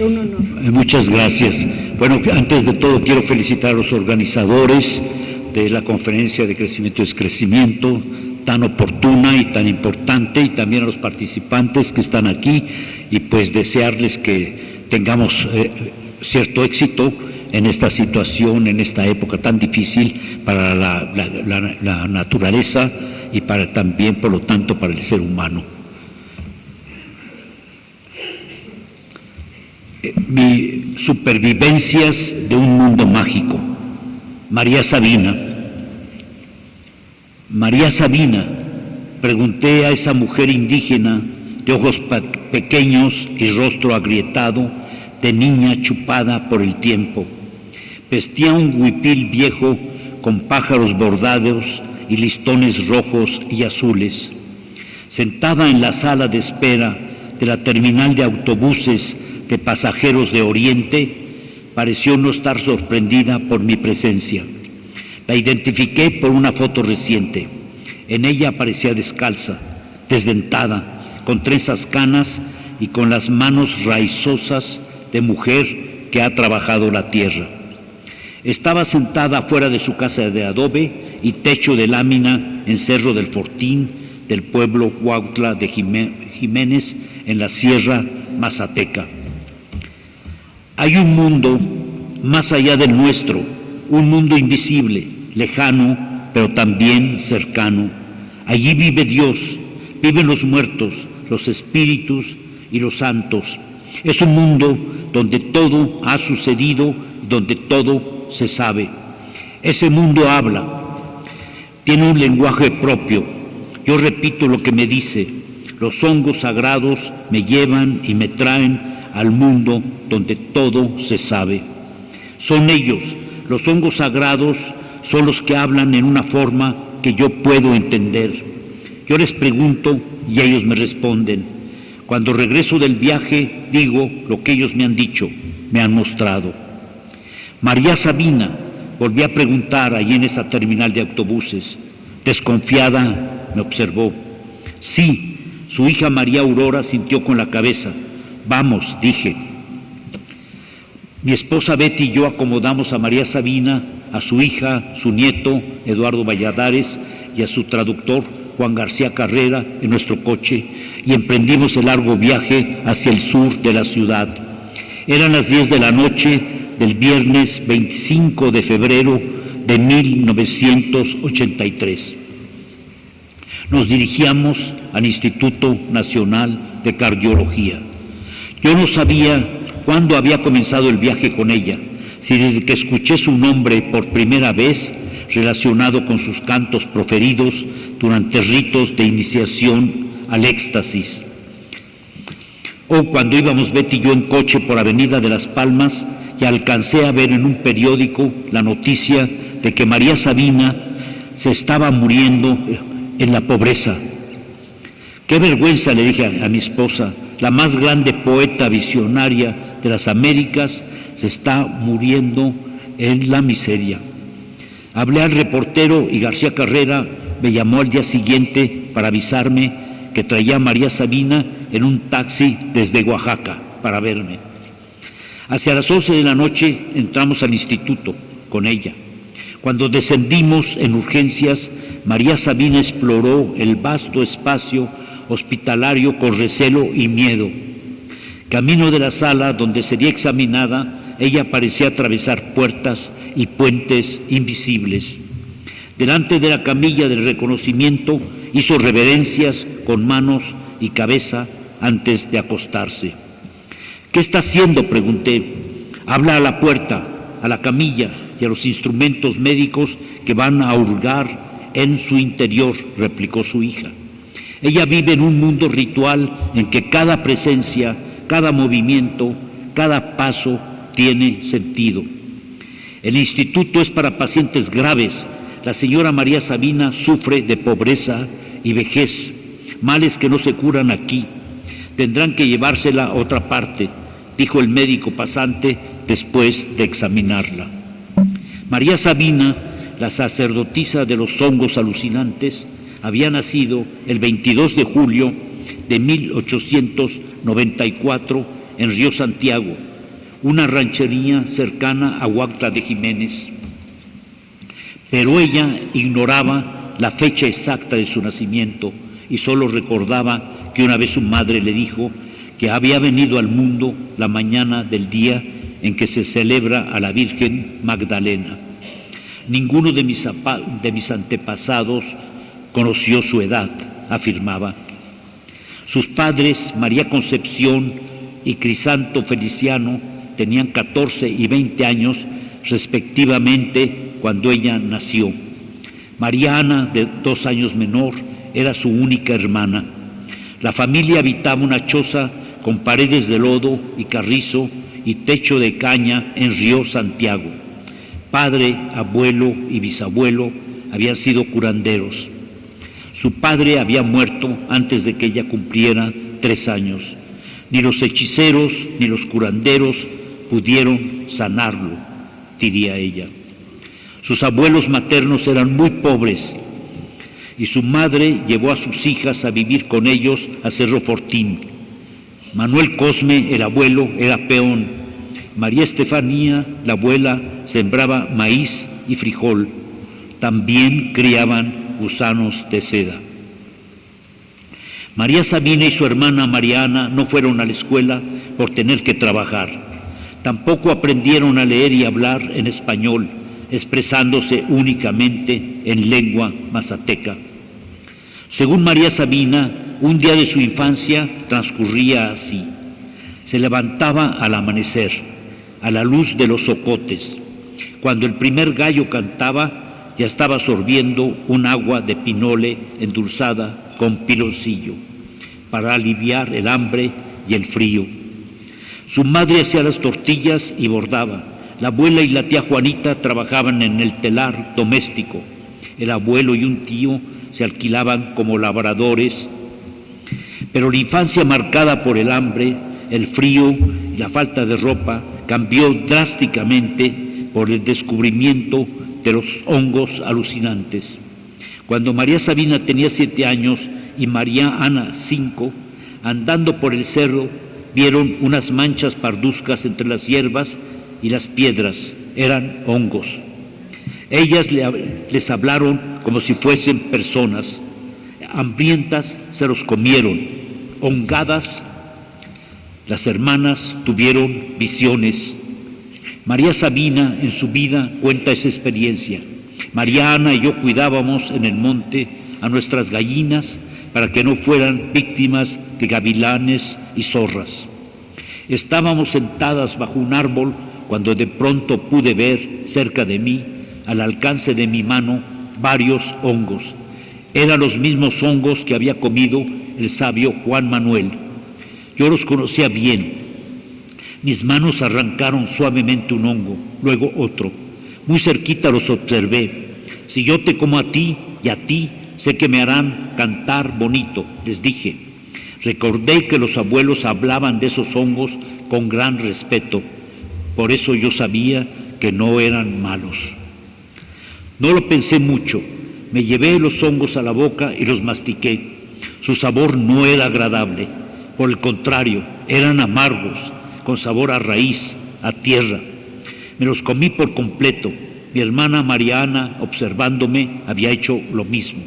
Un honor. Muchas gracias. Bueno, antes de todo quiero felicitar a los organizadores de la Conferencia de Crecimiento y Descrecimiento, tan oportuna y tan importante, y también a los participantes que están aquí, y pues desearles que tengamos cierto éxito en esta situación, en esta época tan difícil para la naturaleza y para también, por lo tanto, para el ser humano. Supervivencias de un mundo mágico. María Sabina. María Sabina, pregunté a esa mujer indígena de ojos pequeños y rostro agrietado, de niña chupada por el tiempo. Vestía un huipil viejo con pájaros bordados y listones rojos y azules. Sentada en la sala de espera de la terminal de autobuses de pasajeros de Oriente, pareció no estar sorprendida por mi presencia. La identifiqué por una foto reciente. En ella aparecía descalza, desdentada, con trenzas canas y con las manos raizosas de mujer que ha trabajado la tierra. Estaba sentada fuera de su casa de adobe y techo de lámina en Cerro del Fortín, del pueblo Huautla de Jiménez, en la Sierra Mazateca. Hay un mundo más allá del nuestro, un mundo invisible, lejano, pero también cercano. Allí vive Dios, viven los muertos, los espíritus y los santos. Es un mundo donde todo ha sucedido, donde todo se sabe. Ese mundo habla, tiene un lenguaje propio. Yo repito lo que me dice. Los hongos sagrados me llevan y me traen al mundo donde todo se sabe. Son ellos, los hongos sagrados, son los que hablan en una forma que yo puedo entender. Yo les pregunto y ellos me responden. Cuando regreso del viaje, digo lo que ellos me han dicho, me han mostrado. María Sabina volví a preguntar allí en esa terminal de autobuses. Desconfiada, me observó. Sí, su hija María Aurora sintió con la cabeza. Vamos, dije. Mi esposa Betty y yo acomodamos a María Sabina, a su hija, su nieto, Eduardo Valladares, y a su traductor, Juan García Carrera, en nuestro coche, y emprendimos el largo viaje hacia el sur de la ciudad. Eran las 10 de la noche del viernes 25 de febrero de 1983. Nos dirigíamos al Instituto Nacional de Cardiología. Yo no sabía cuándo había comenzado el viaje con ella, si desde que escuché su nombre por primera vez, relacionado con sus cantos proferidos durante ritos de iniciación al éxtasis, o cuando íbamos Betty y yo en coche por Avenida de las Palmas y alcancé a ver en un periódico la noticia de que María Sabina se estaba muriendo en la pobreza. Qué vergüenza, le dije a mi esposa, la más grande poeta visionaria de las Américas se está muriendo en la miseria. Hablé al reportero y García Carrera me llamó al día siguiente para avisarme que traía a María Sabina en un taxi desde Oaxaca para verme. Hacia las 11 de la noche entramos al instituto con ella. Cuando descendimos en urgencias, María Sabina exploró el vasto espacio hospitalario con recelo y miedo. Camino de la sala donde sería examinada, ella parecía atravesar puertas y puentes invisibles. Delante de la camilla del reconocimiento hizo reverencias con manos y cabeza antes de acostarse. ¿Qué está haciendo?, pregunté. Habla a la puerta, a la camilla y a los instrumentos médicos que van a hurgar en su interior, replicó su hija. Ella vive en un mundo ritual en que cada presencia, cada movimiento, cada paso tiene sentido. El instituto es para pacientes graves. La señora María Sabina sufre de pobreza y vejez, males que no se curan aquí. Tendrán que llevársela a otra parte, dijo el médico pasante después de examinarla. María Sabina, la sacerdotisa de los hongos alucinantes, había nacido el 22 de julio de 1894 en Río Santiago, una ranchería cercana a Huautla de Jiménez. Pero ella ignoraba la fecha exacta de su nacimiento y solo recordaba que una vez su madre le dijo que había venido al mundo la mañana del día en que se celebra a la Virgen Magdalena. Ninguno de mis antepasados conoció su edad, afirmaba. Sus padres, María Concepción y Crisanto Feliciano, tenían 14 y 20 años respectivamente cuando ella nació. María Ana, de 2 años menor, era su única hermana. La familia habitaba una choza con paredes de lodo y carrizo y techo de caña en Río Santiago. Padre, abuelo y bisabuelo habían sido curanderos. Su padre había muerto antes de que ella cumpliera 3 años. Ni los hechiceros ni los curanderos pudieron sanarlo, diría ella. Sus abuelos maternos eran muy pobres y su madre llevó a sus hijas a vivir con ellos a Cerro Fortín. Manuel Cosme, el abuelo, era peón. María Estefanía, la abuela, sembraba maíz y frijol. También criaban gusanos de seda. María Sabina y su hermana Mariana no fueron a la escuela por tener que trabajar. Tampoco aprendieron a leer y hablar en español, expresándose únicamente en lengua mazateca. Según María Sabina, un día de su infancia transcurría así. Se levantaba al amanecer, a la luz de los zocotes. Cuando el primer gallo cantaba, ya estaba sorbiendo un agua de pinole endulzada con piloncillo, para aliviar el hambre y el frío. Su madre hacía las tortillas y bordaba. La abuela y la tía Juanita trabajaban en el telar doméstico. El abuelo y un tío se alquilaban como labradores. Pero la infancia marcada por el hambre, el frío y la falta de ropa cambió drásticamente por el descubrimiento de los hongos alucinantes. Cuando María Sabina tenía 7 años y María Ana 5, andando por el cerro, vieron unas manchas parduzcas entre las hierbas y las piedras. Eran hongos. Ellas les hablaron como si fuesen personas. Hambrientas se los comieron. Hongadas, las hermanas tuvieron visiones. María Sabina en su vida cuenta esa experiencia. María Ana y yo cuidábamos en el monte a nuestras gallinas para que no fueran víctimas de gavilanes y zorras. Estábamos sentadas bajo un árbol cuando de pronto pude ver cerca de mí, al alcance de mi mano, varios hongos. Eran los mismos hongos que había comido el sabio Juan Manuel. Yo los conocía bien. Mis manos arrancaron suavemente un hongo, luego otro. Muy cerquita los observé. Si yo te como a ti y a ti, sé que me harán cantar bonito, les dije. Recordé que los abuelos hablaban de esos hongos con gran respeto. Por eso yo sabía que no eran malos. No lo pensé mucho. Me llevé los hongos a la boca y los mastiqué. Su sabor no era agradable. Por el contrario, eran amargos, con sabor a raíz, a tierra. Me los comí por completo. Mi hermana Mariana, observándome, había hecho lo mismo.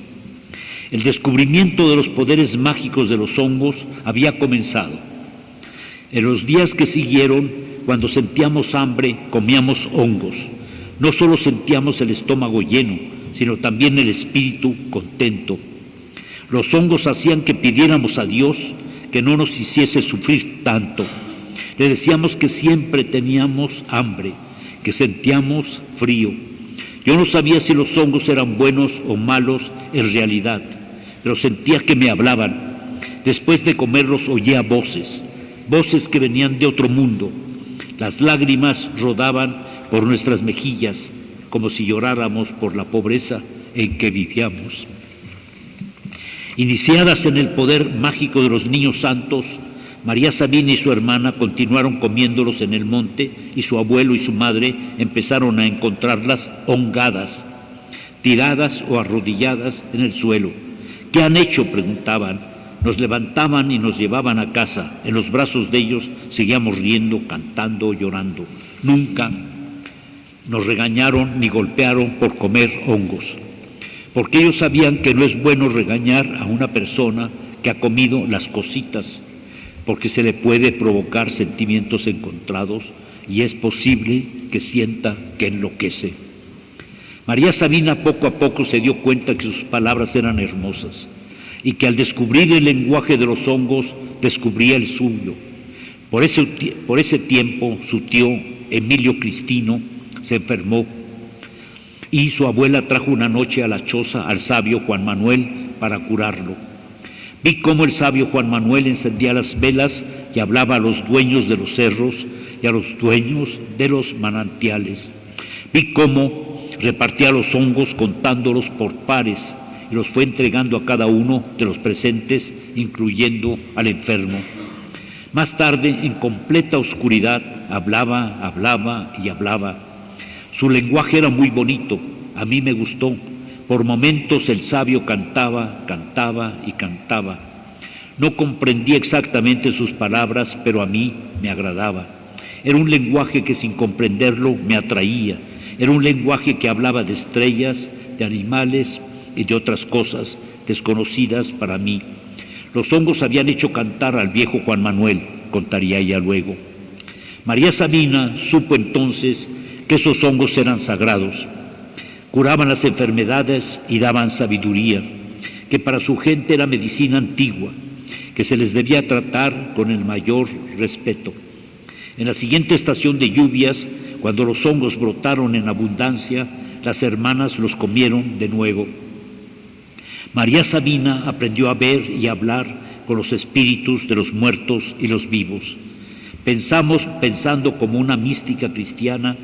El descubrimiento de los poderes mágicos de los hongos había comenzado. En los días que siguieron, cuando sentíamos hambre, comíamos hongos. No solo sentíamos el estómago lleno, sino también el espíritu contento. Los hongos hacían que pidiéramos a Dios que no nos hiciese sufrir tanto. Le decíamos que siempre teníamos hambre, que sentíamos frío. Yo no sabía si los hongos eran buenos o malos en realidad, pero sentía que me hablaban. Después de comerlos oía voces, voces que venían de otro mundo. Las lágrimas rodaban por nuestras mejillas, como si lloráramos por la pobreza en que vivíamos. Iniciadas en el poder mágico de los niños santos, María Sabina y su hermana continuaron comiéndolos en el monte y su abuelo y su madre empezaron a encontrarlas hongadas, tiradas o arrodilladas en el suelo. ¿Qué han hecho?, preguntaban. Nos levantaban y nos llevaban a casa. En los brazos de ellos seguíamos riendo, cantando, llorando. Nunca nos regañaron ni golpearon por comer hongos, porque ellos sabían que no es bueno regañar a una persona que ha comido las cositas, porque se le puede provocar sentimientos encontrados y es posible que sienta que enloquece. María Sabina poco a poco se dio cuenta que sus palabras eran hermosas y que al descubrir el lenguaje de los hongos descubría el suyo. Por ese tiempo su tío Emilio Cristino se enfermó y su abuela trajo una noche a la choza al sabio Juan Manuel para curarlo. Vi cómo el sabio Juan Manuel encendía las velas y hablaba a los dueños de los cerros y a los dueños de los manantiales. Vi cómo repartía los hongos contándolos por pares y los fue entregando a cada uno de los presentes, incluyendo al enfermo. Más tarde, en completa oscuridad, hablaba y hablaba. Su lenguaje era muy bonito, a mí me gustó. Por momentos el sabio cantaba y cantaba. No comprendía exactamente sus palabras, pero a mí me agradaba. Era un lenguaje que sin comprenderlo me atraía. Era un lenguaje que hablaba de estrellas, de animales y de otras cosas desconocidas para mí. Los hongos habían hecho cantar al viejo Juan Manuel, contaría ella luego. María Sabina supo entonces que esos hongos eran sagrados. Curaban las enfermedades y daban sabiduría, que para su gente era medicina antigua, que se les debía tratar con el mayor respeto. En la siguiente estación de lluvias, cuando los hongos brotaron en abundancia, las hermanas los comieron de nuevo. María Sabina aprendió a ver y a hablar con los espíritus de los muertos y los vivos. Pensando como una mística cristiana,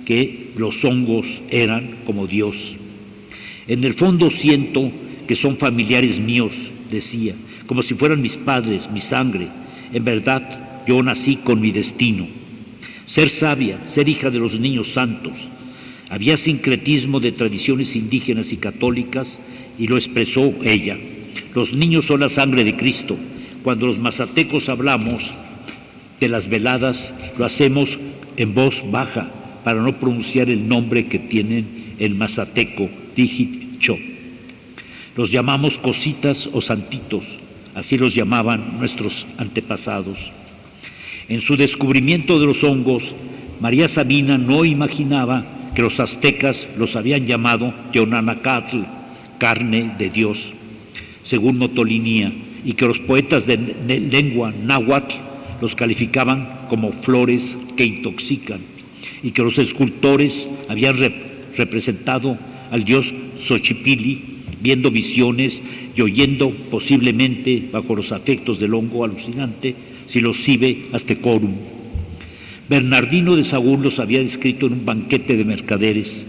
que los hongos eran como Dios. En el fondo siento que son familiares míos, decía, como si fueran mis padres, mi sangre. En verdad, yo nací con mi destino. Ser sabia, ser hija de los niños santos. Había sincretismo de tradiciones indígenas y católicas y lo expresó ella. Los niños son la sangre de Cristo. Cuando los mazatecos hablamos de las veladas, lo hacemos en voz baja, para no pronunciar el nombre que tienen en mazateco, Tijicho. Los llamamos cositas o santitos, así los llamaban nuestros antepasados. En su descubrimiento de los hongos, María Sabina no imaginaba que los aztecas los habían llamado Teonanacatl, carne de Dios, según Motolinía, y que los poetas de lengua náhuatl los calificaban como flores que intoxican, y que los escultores habían representado al dios Xochipilli, viendo visiones y oyendo posiblemente bajo los afectos del hongo alucinante Psilocybe aztecorum. Bernardino de Sahagún los había descrito en un banquete de mercaderes.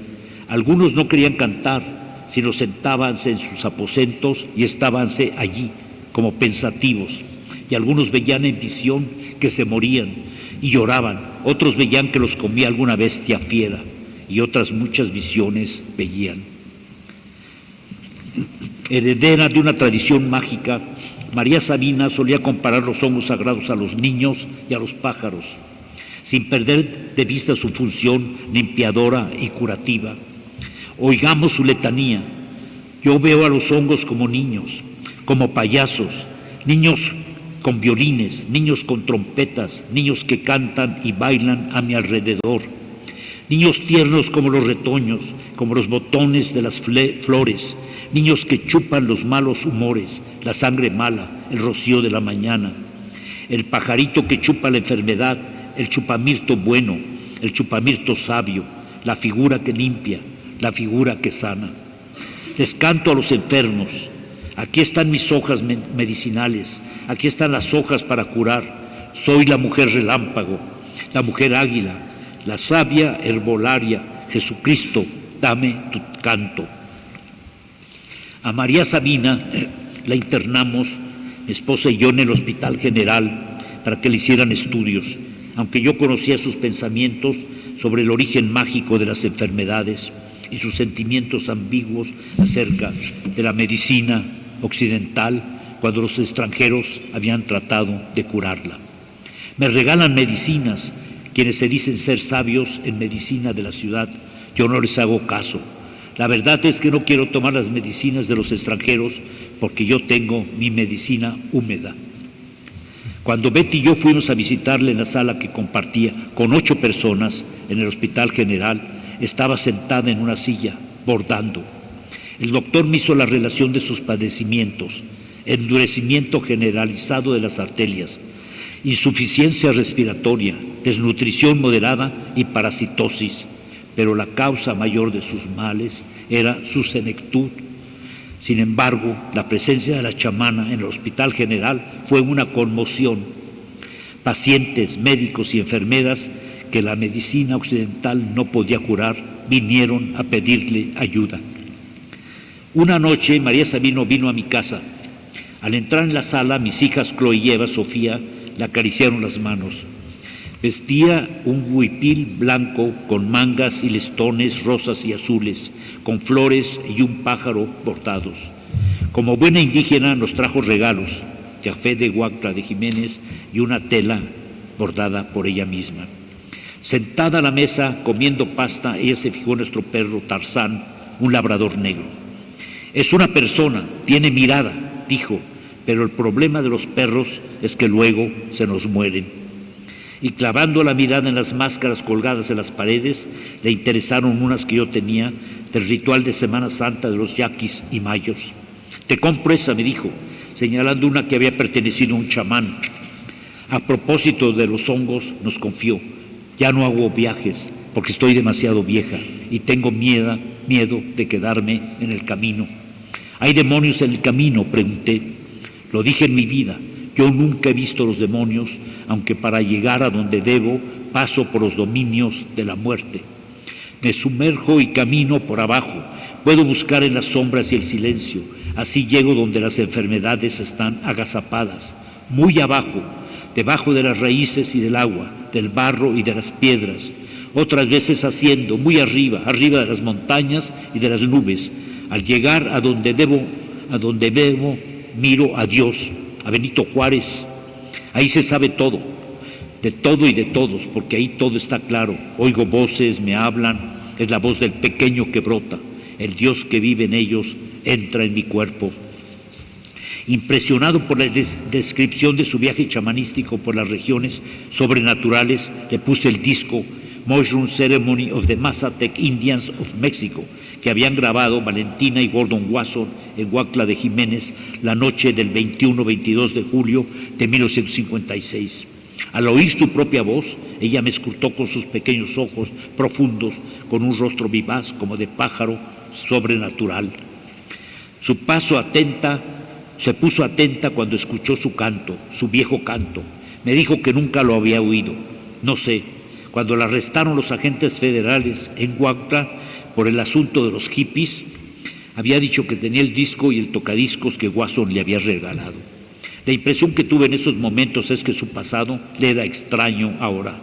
Algunos no querían cantar, sino sentábanse en sus aposentos y estábanse allí como pensativos, y algunos veían en visión que se morían y lloraban, otros veían que los comía alguna bestia fiera, y otras muchas visiones veían. Heredera de una tradición mágica, María Sabina solía comparar los hongos sagrados a los niños y a los pájaros, sin perder de vista su función limpiadora y curativa. Oigamos su letanía. Yo veo a los hongos como niños, como payasos, niños con violines, niños con trompetas, niños que cantan y bailan a mi alrededor, niños tiernos como los retoños, como los botones de las flores, niños que chupan los malos humores, la sangre mala, el rocío de la mañana, el pajarito que chupa la enfermedad, el chupamirto bueno, el chupamirto sabio, la figura que limpia, la figura que sana. Les canto a los enfermos. Aquí están mis hojas medicinales, aquí están las hojas para curar. Soy la mujer relámpago, la mujer águila, la sabia herbolaria. Jesucristo, dame tu canto. A María Sabina la internamos, mi esposa y yo, en el Hospital General para que le hicieran estudios, aunque yo conocía sus pensamientos sobre el origen mágico de las enfermedades y sus sentimientos ambiguos acerca de la medicina occidental. cuando los extranjeros habían tratado de curarla. Me regalan medicinas, quienes se dicen ser sabios en medicina de la ciudad. Yo no les hago caso. La verdad es que no quiero tomar las medicinas de los extranjeros porque yo tengo mi medicina húmeda. Cuando Betty y yo fuimos a visitarle en la sala que compartía con 8 personas en el Hospital General, estaba sentada en una silla, bordando. El doctor me hizo la relación de sus padecimientos: endurecimiento generalizado de las arterias, insuficiencia respiratoria, desnutrición moderada y parasitosis, pero la causa mayor de sus males era su senectud. Sin embargo, la presencia de la chamana en el Hospital General fue una conmoción. Pacientes, médicos y enfermeras que la medicina occidental no podía curar vinieron a pedirle ayuda. Una noche María Sabino vino a mi casa. Al entrar en la sala, mis hijas Chloe y Eva Sofía le acariciaron las manos. Vestía un huipil blanco con mangas y listones rosas y azules, con flores y un pájaro bordados. Como buena indígena nos trajo regalos: café de Huacra de Jiménez y una tela bordada por ella misma. Sentada a la mesa comiendo pasta, ella se fijó en nuestro perro Tarzán, un labrador negro. Es una persona, tiene mirada, dijo, pero el problema de los perros es que luego se nos mueren. Y clavando la mirada en las máscaras colgadas en las paredes, le interesaron unas que yo tenía del ritual de Semana Santa de los yaquis y mayos. Te compro esa, me dijo, señalando una que había pertenecido a un chamán. A propósito de los hongos, nos confió: ya no hago viajes porque estoy demasiado vieja y tengo miedo de quedarme en el camino. ¿Hay demonios en el camino?, pregunté. Lo dije en mi vida, yo nunca he visto los demonios, aunque para llegar a donde debo paso por los dominios de la muerte. Me sumerjo y camino por abajo, puedo buscar en las sombras y el silencio, así llego donde las enfermedades están agazapadas, muy abajo, debajo de las raíces y del agua, del barro y de las piedras, otras veces asciendo muy arriba, arriba de las montañas y de las nubes. Al llegar a donde debo, miro a Dios, a Benito Juárez. Ahí se sabe todo y de todos, porque ahí todo está claro. Oigo voces, me hablan, es la voz del pequeño que brota. El Dios que vive en ellos entra en mi cuerpo. Impresionado por la descripción de su viaje chamanístico por las regiones sobrenaturales, le puse el disco Mushroom Ceremony of the Mazatec Indians of Mexico, que habían grabado Valentina y Gordon Wasson en Huacla de Jiménez la noche del 21-22 de julio de 1956. Al oír su propia voz, ella me escrutó con sus pequeños ojos profundos, con un rostro vivaz como de pájaro sobrenatural. Se puso atenta cuando escuchó su canto, su viejo canto. Me dijo que nunca lo había oído. No sé, cuando la arrestaron los agentes federales en Huacla por el asunto de los hippies, había dicho que tenía el disco y el tocadiscos que Wasson le había regalado. La impresión que tuve en esos momentos es que su pasado le era extraño ahora,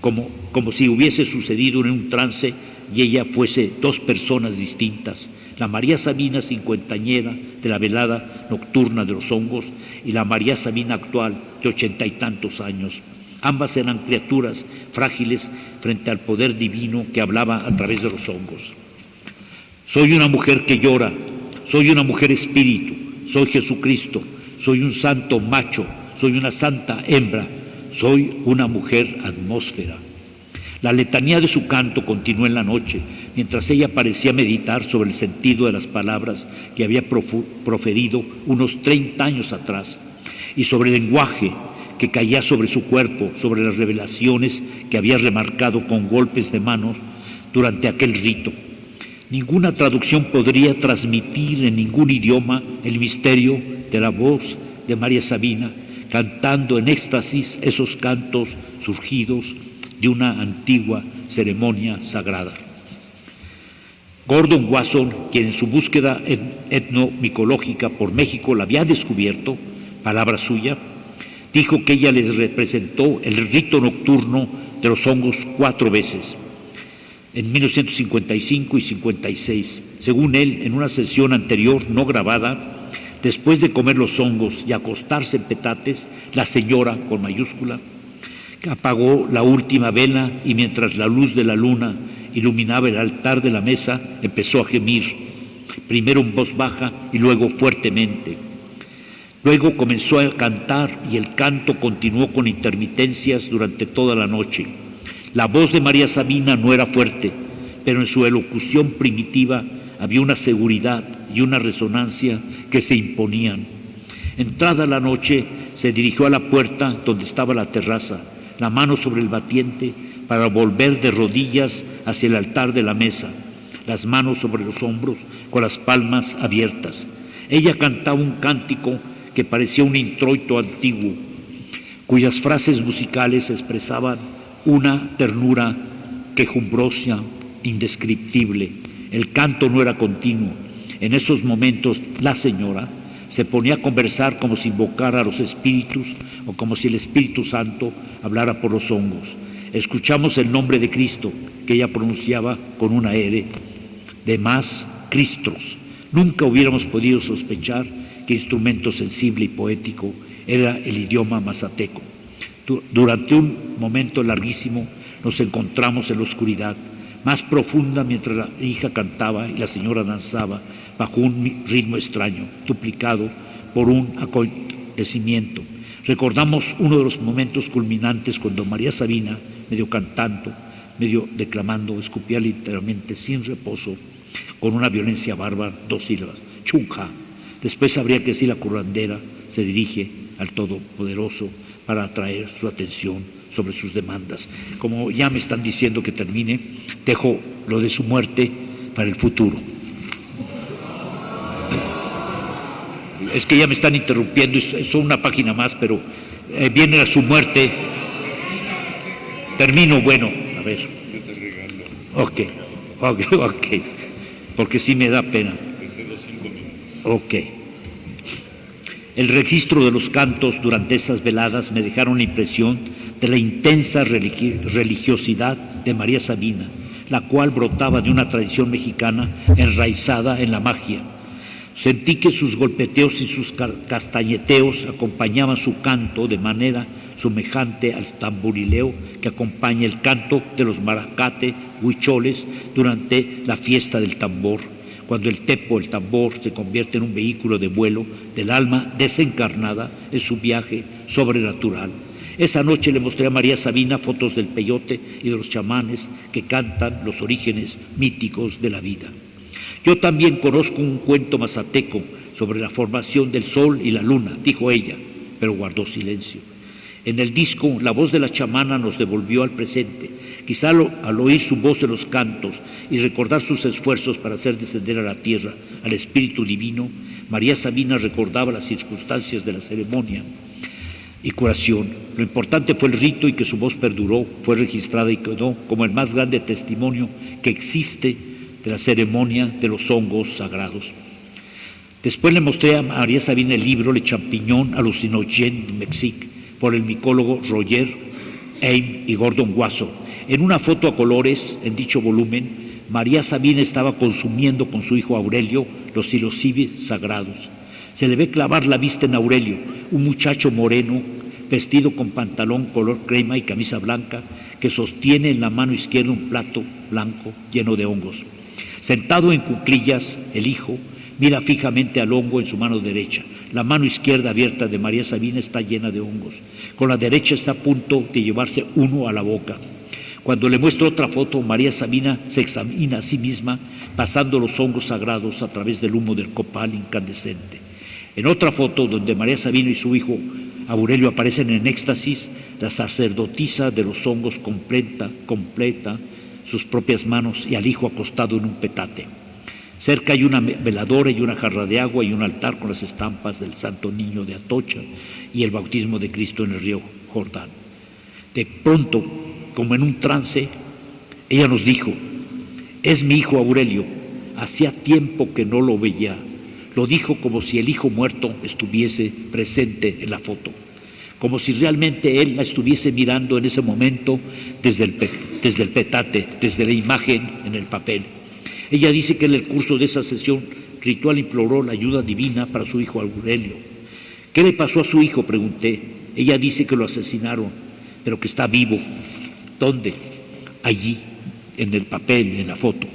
como si hubiese sucedido en un trance y ella fuese 2 personas distintas: la María Sabina cincuentañera de la velada nocturna de los hongos y la María Sabina actual de 80 y tantos años. Ambas eran criaturas frágiles frente al poder divino que hablaba a través de los hongos. Soy una mujer que llora, soy una mujer espíritu, soy Jesucristo, soy un santo macho, soy una santa hembra, soy una mujer atmósfera. La letanía de su canto continuó en la noche, mientras ella parecía meditar sobre el sentido de las palabras que había proferido unos 30 años atrás, y sobre el lenguaje que caía sobre su cuerpo, sobre las revelaciones que había remarcado con golpes de manos durante aquel rito. Ninguna traducción podría transmitir en ningún idioma el misterio de la voz de María Sabina, cantando en éxtasis esos cantos surgidos de una antigua ceremonia sagrada. Gordon Wasson, quien en su búsqueda etnomicológica por México la había descubierto, palabra suya, dijo que ella les representó el rito nocturno de los hongos 4 veces, en 1955 y 56. Según él, en una sesión anterior no grabada, Después de comer los hongos y acostarse en petates, la señora, con mayúscula, apagó la última vela y mientras la luz de la luna iluminaba el altar de la mesa, empezó a gemir, primero en voz baja y luego fuertemente. Luego comenzó a cantar y el canto continuó con intermitencias durante toda la noche. La voz de María Sabina no era fuerte, pero en su elocución primitiva había una seguridad y una resonancia que se imponían. Entrada la noche, se dirigió a la puerta donde estaba la terraza, la mano sobre el batiente para volver de rodillas hacia el altar de la mesa, las manos sobre los hombros con las palmas abiertas. Ella cantaba un cántico que parecía un introito antiguo, cuyas frases musicales expresaban una ternura quejumbrosa, indescriptible. El canto no era continuo. En esos momentos la señora se ponía a conversar como si invocara a los espíritus o como si el Espíritu Santo hablara por los hongos. Escuchamos el nombre de Cristo que ella pronunciaba con una R, de más Cristos. Nunca hubiéramos podido sospechar que instrumento sensible y poético era el idioma mazateco. Durante un momento larguísimo nos encontramos en la oscuridad más profunda mientras la hija cantaba y la señora danzaba bajo un ritmo extraño, duplicado por un acontecimiento. Recordamos uno de los momentos culminantes cuando María Sabina, medio cantando, medio declamando, escupía literalmente sin reposo, con una violencia bárbara, 2 sílabas, chunja. Después habría que decir la curandera se dirige al Todopoderoso para atraer su atención sobre sus demandas. Como ya me están diciendo que termine, dejo lo de su muerte para el futuro. Es que ya me están interrumpiendo, es una página más, pero viene a su muerte. Termino, bueno, a ver. Yo te regalo. Ok, porque sí me da pena. Desde los 5 minutos. Ok. El registro de los cantos durante esas veladas me dejaron la impresión de la intensa religiosidad de María Sabina, la cual brotaba de una tradición mexicana enraizada en la magia. Sentí que sus golpeteos y sus castañeteos acompañaban su canto de manera semejante al tamborileo que acompaña el canto de los maracate huicholes durante la fiesta del tambor, cuando el tepo, el tambor, se convierte en un vehículo de vuelo del alma desencarnada en su viaje sobrenatural. Esa noche le mostré a María Sabina fotos del peyote y de los chamanes que cantan los orígenes míticos de la vida. Yo también conozco un cuento mazateco sobre la formación del sol y la luna, dijo ella, pero guardó silencio. En el disco, la voz de la chamana nos devolvió al presente. Quizá al oír su voz en los cantos y recordar sus esfuerzos para hacer descender a la tierra al Espíritu Divino, María Sabina recordaba las circunstancias de la ceremonia y curación. Lo importante fue el rito y que su voz perduró, fue registrada y quedó como el más grande testimonio que existe de la ceremonia de los hongos sagrados. Después le mostré a María Sabina el libro Le Champignon Hallucinogène du Mexique por el micólogo Roger Aim y Gordon Wasson. En una foto a colores en dicho volumen, María Sabina estaba consumiendo con su hijo Aurelio los psilocibes sagrados. Se le ve clavar la vista en Aurelio, un muchacho moreno, vestido con pantalón color crema y camisa blanca, que sostiene en la mano izquierda un plato blanco lleno de hongos. Sentado en cuclillas, el hijo mira fijamente al hongo en su mano derecha. La mano izquierda abierta de María Sabina está llena de hongos. Con la derecha está a punto de llevarse uno a la boca. Cuando le muestro otra foto, María Sabina se examina a sí misma pasando los hongos sagrados a través del humo del copal incandescente. En otra foto, donde María Sabina y su hijo Aurelio aparecen en éxtasis, la sacerdotisa de los hongos completa sus propias manos y al hijo acostado en un petate. Cerca hay una veladora y una jarra de agua y un altar con las estampas del Santo Niño de Atocha y el bautismo de Cristo en el río Jordán. De pronto, como en un trance, ella nos dijo: es mi hijo Aurelio, hacía tiempo que no lo veía. Lo dijo como si el hijo muerto estuviese presente en la foto, como si realmente él la estuviese mirando en ese momento desde el petate, desde la imagen en el papel. Ella dice que en el curso de esa sesión Ritual imploró la ayuda divina para su hijo Aurelio. ¿Qué le pasó a su hijo?, pregunté. Ella dice que lo asesinaron, pero que está vivo. ¿Dónde? Allí, en el papel, en la foto.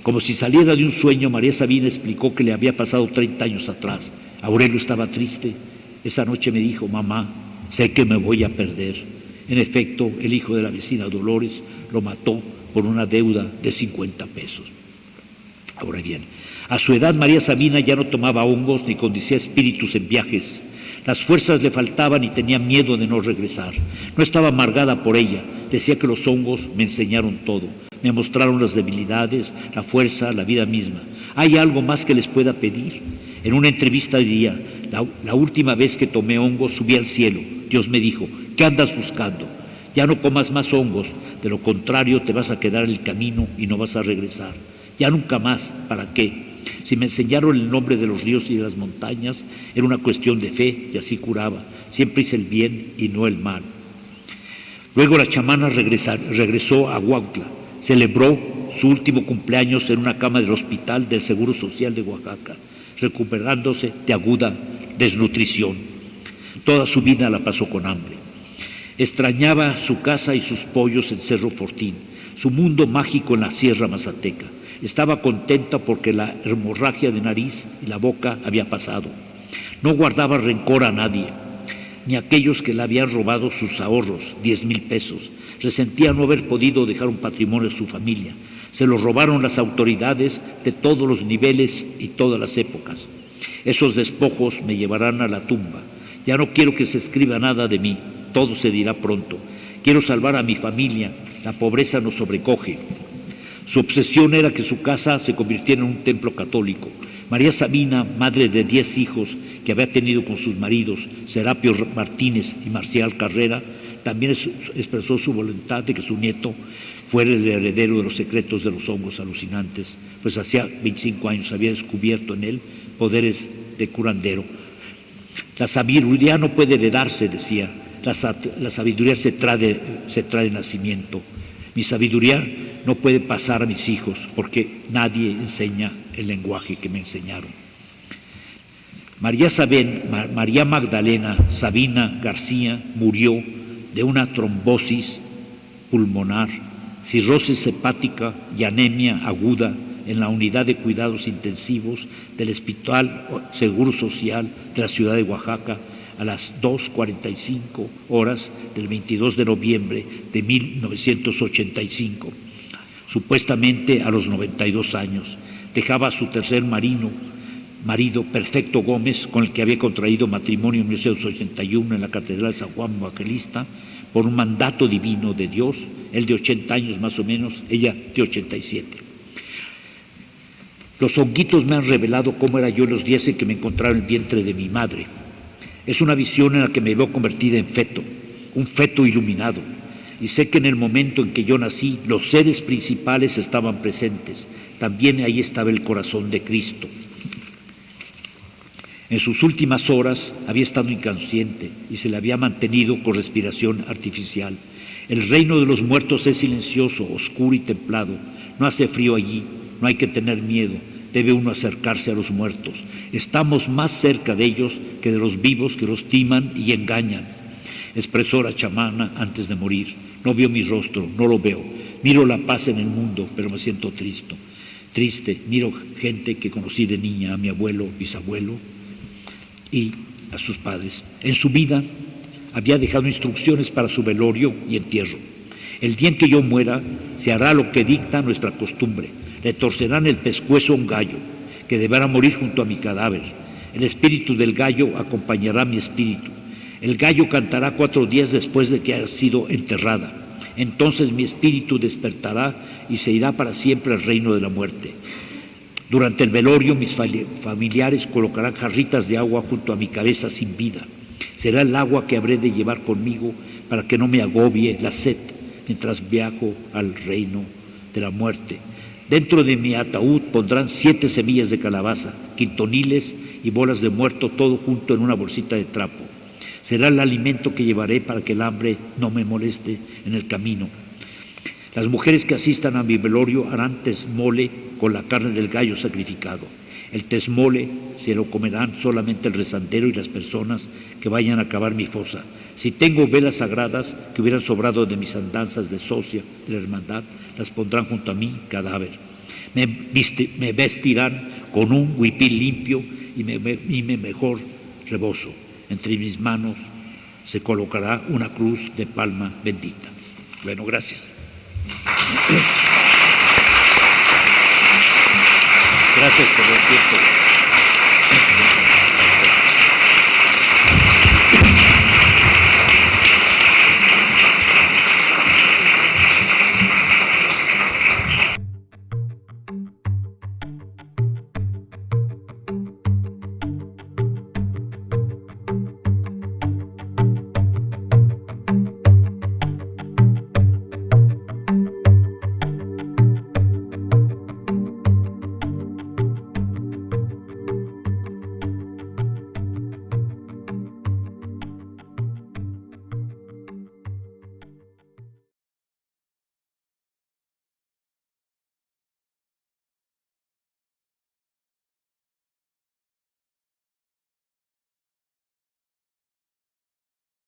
Como si saliera de un sueño, María Sabina explicó que le había pasado 30 años atrás. Aurelio estaba triste. Esa noche me dijo: mamá, sé que me voy a perder. En efecto, el hijo de la vecina Dolores lo mató por una deuda de 50 pesos. Ahora bien, a su edad María Sabina ya no tomaba hongos ni conducía espíritus en viajes. Las fuerzas le faltaban y tenía miedo de no regresar. No estaba amargada por ella. Decía que los hongos me enseñaron todo. Me mostraron las debilidades, la fuerza, la vida misma. ¿Hay algo más que les pueda pedir? En una entrevista diría: la última vez que tomé hongos subí al cielo. Dios me dijo: ¿qué andas buscando? Ya no comas más hongos, de lo contrario te vas a quedar en el camino y no vas a regresar. Ya nunca más. ¿Para qué? Si me enseñaron el nombre de los ríos y de las montañas, era una cuestión de fe y así curaba. Siempre hice el bien y no el mal. Luego la chamana regresó a Huautla. Celebró su último cumpleaños en una cama del Hospital del Seguro Social de Oaxaca, recuperándose de aguda desnutrición. Toda su vida la pasó con hambre. Extrañaba su casa y sus pollos en Cerro Fortín, su mundo mágico en la Sierra Mazateca. Estaba contenta porque la hemorragia de nariz y la boca había pasado. No guardaba rencor a nadie, ni a aquellos que le habían robado sus ahorros, 10,000 pesos. Resentía no haber podido dejar un patrimonio a su familia. Se lo robaron las autoridades de todos los niveles y todas las épocas. Esos despojos me llevarán a la tumba. Ya no quiero que se escriba nada de mí. Todo se dirá pronto. Quiero salvar a mi familia. La pobreza nos sobrecoge. Su obsesión era que su casa se convirtiera en un templo católico. María Sabina, madre de 10 hijos que había tenido con sus maridos, Serapio Martínez y Marcial Carrera, también expresó su voluntad de que su nieto fuera el heredero de los secretos de los hongos alucinantes, pues hacía 25 años había descubierto en él poderes de curandero. La sabiduría no puede heredarse, decía. La sabiduría se trae de nacimiento. Mi sabiduría no puede pasar a mis hijos porque nadie enseña el lenguaje que me enseñaron. María Magdalena Sabina García murió de una trombosis pulmonar, cirrosis hepática y anemia aguda en la unidad de cuidados intensivos del Hospital Seguro Social de la ciudad de Oaxaca a las 2:45 horas del 22 de noviembre de 1985. Supuestamente a los 92 años. Dejaba a su tercer marido, Perfecto Gómez, con el que había contraído matrimonio en 1981 en la Catedral de San Juan Evangelista, por un mandato divino de Dios, él de 80 años más o menos, ella de 87. Los honguitos me han revelado cómo era yo los días en que me encontraba en el vientre de mi madre. Es una visión en la que me veo convertida en feto, un feto iluminado. Y sé que en el momento en que yo nací, los seres principales estaban presentes. También ahí estaba el corazón de Cristo. En sus últimas horas había estado inconsciente y se le había mantenido con respiración artificial. El reino de los muertos es silencioso, oscuro y templado. No hace frío allí, no hay que tener miedo. Debe uno acercarse a los muertos. Estamos más cerca de ellos que de los vivos que los timan y engañan. Expresó la chamana antes de morir. No veo mi rostro, no lo veo. Miro la paz en el mundo, pero me siento triste. Miro gente que conocí de niña, a mi abuelo, bisabuelo y a sus padres. En su vida había dejado instrucciones para su velorio y entierro. El día en que yo muera, se hará lo que dicta nuestra costumbre. Le torcerán el pescuezo a un gallo, que deberá morir junto a mi cadáver. El espíritu del gallo acompañará a mi espíritu. El gallo cantará 4 días después de que haya sido enterrada. Entonces mi espíritu despertará y se irá para siempre al reino de la muerte. Durante el velorio mis familiares colocarán jarritas de agua junto a mi cabeza sin vida. Será el agua que habré de llevar conmigo para que no me agobie la sed mientras viajo al reino de la muerte. Dentro de mi ataúd pondrán 7 semillas de calabaza, quintoniles y bolas de muerto, todo junto en una bolsita de trapo. Será el alimento que llevaré para que el hambre no me moleste en el camino. Las mujeres que asistan a mi velorio harán mole con la carne del gallo sacrificado. El tesmole se lo comerán solamente el rezandero y las personas que vayan a cavar mi fosa. Si tengo velas sagradas que hubieran sobrado de mis andanzas de socia de la hermandad, las pondrán junto a mi cadáver. Me vestirán con un huipil limpio y me mejor rebozo. Entre mis manos se colocará una cruz de palma bendita. Bueno, gracias. Gracias por el tiempo.